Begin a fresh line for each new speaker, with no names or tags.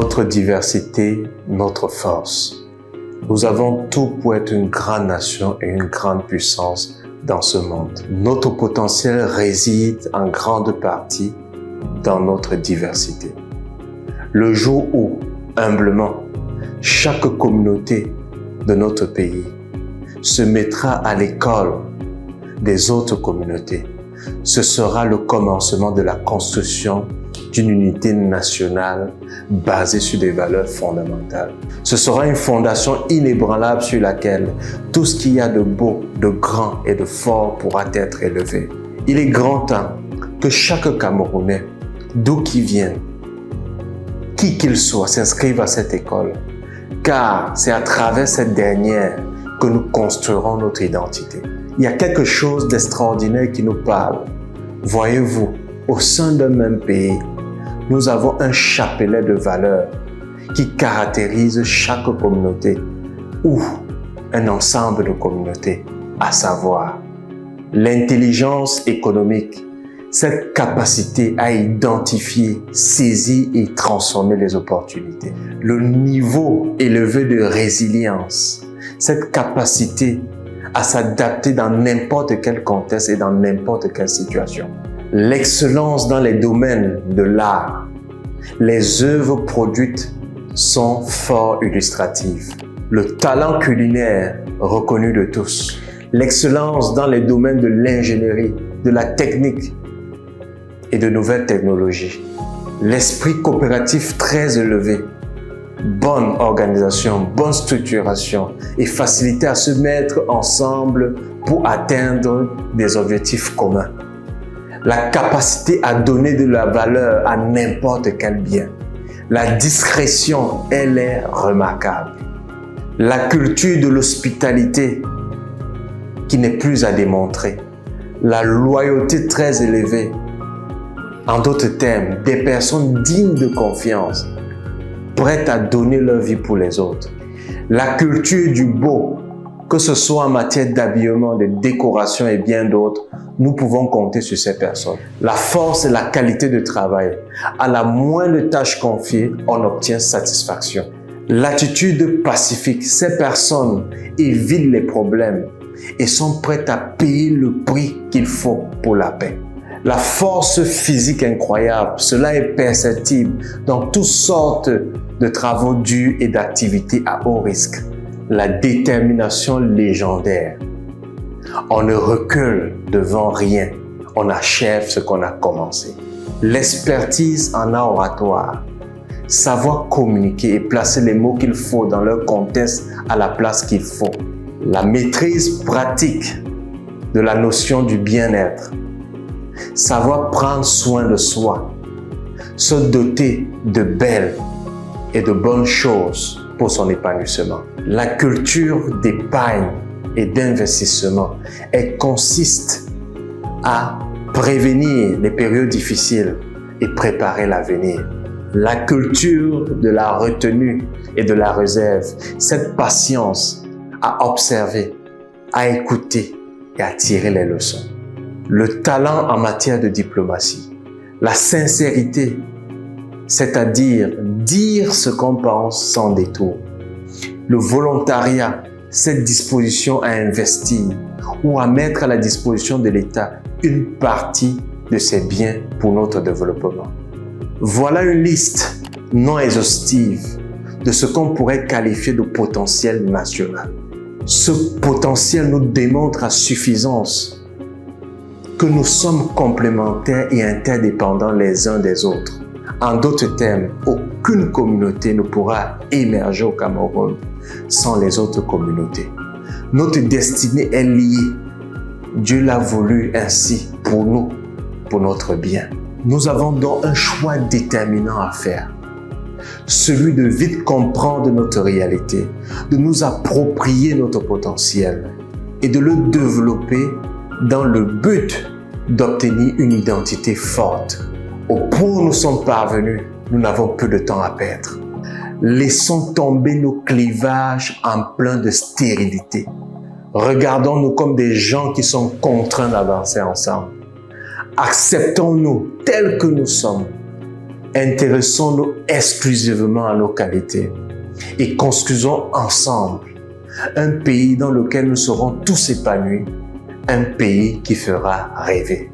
Notre diversité, notre force. Nous avons tout pour être une grande nation et une grande puissance dans ce monde. Notre potentiel réside en grande partie dans notre diversité. Le jour où, humblement, chaque communauté de notre pays se mettra à l'école des autres communautés, ce sera le commencement de la construction d'une unité nationale basée sur des valeurs fondamentales. Ce sera une fondation inébranlable sur laquelle tout ce qu'il y a de beau, de grand et de fort pourra être élevé. Il est grand temps que chaque Camerounais, d'où qu'il vienne, qui qu'il soit, s'inscrive à cette école, car c'est à travers cette dernière que nous construirons notre identité. Il y a quelque chose d'extraordinaire qui nous parle. Voyez-vous, au sein d'un même pays, nous avons un chapelet de valeurs qui caractérise chaque communauté ou un ensemble de communautés, à savoir l'intelligence économique, cette capacité à identifier, saisir et transformer les opportunités, le niveau élevé de résilience, cette capacité à s'adapter dans n'importe quel contexte et dans n'importe quelle situation. L'excellence dans les domaines de l'art. Les œuvres produites sont fort illustratives. Le talent culinaire reconnu de tous. L'excellence dans les domaines de l'ingénierie, de la technique et de nouvelles technologies. L'esprit coopératif très élevé. Bonne organisation, bonne structuration et facilité à se mettre ensemble pour atteindre des objectifs communs. La capacité à donner de la valeur à n'importe quel bien. La discrétion, elle est remarquable. La culture de l'hospitalité qui n'est plus à démontrer. La loyauté très élevée. En d'autres termes, des personnes dignes de confiance, prêtes à donner leur vie pour les autres. La culture du beau, que ce soit en matière d'habillement, de décoration et bien d'autres, nous pouvons compter sur ces personnes. La force et la qualité de travail. À la moindre tâche confiée, on obtient satisfaction. L'attitude pacifique. Ces personnes évitent les problèmes et sont prêtes à payer le prix qu'il faut pour la paix. La force physique incroyable, cela est perceptible dans toutes sortes de travaux durs et d'activités à haut risque. La détermination légendaire. On ne recule devant rien, on achève ce qu'on a commencé. L'expertise en art oratoire. Savoir communiquer et placer les mots qu'il faut dans leur contexte à la place qu'il faut. La maîtrise pratique de la notion du bien-être. Savoir prendre soin de soi, se doter de belles et de bonnes choses pour son épanouissement. La culture d'épargne et d'investissement, elle consiste à prévenir les périodes difficiles et préparer l'avenir. La culture de la retenue et de la réserve, cette patience à observer, à écouter et à tirer les leçons. Le talent en matière de diplomatie, la sincérité, c'est-à-dire dire ce qu'on pense sans détour. Le volontariat, cette disposition à investir ou à mettre à la disposition de l'État une partie de ses biens pour notre développement. Voilà une liste non exhaustive de ce qu'on pourrait qualifier de potentiel national. Ce potentiel nous démontre à suffisance que nous sommes complémentaires et interdépendants les uns des autres. En d'autres termes, aucune communauté ne pourra émerger au Cameroun sans les autres communautés. Notre destinée est liée. Dieu l'a voulu ainsi pour nous, pour notre bien. Nous avons donc un choix déterminant à faire. Celui de vite comprendre notre réalité, de nous approprier notre potentiel et de le développer dans le but d'obtenir une identité forte. Au point où nous sommes parvenus, nous n'avons peu de temps à perdre. Laissons tomber nos clivages empreints de stérilité. Regardons-nous comme des gens qui sont contraints d'avancer ensemble. Acceptons-nous tels que nous sommes Intéressons-nous exclusivement à nos qualités et construisons ensemble un pays dans lequel nous serons tous épanouis, un pays qui fera rêver.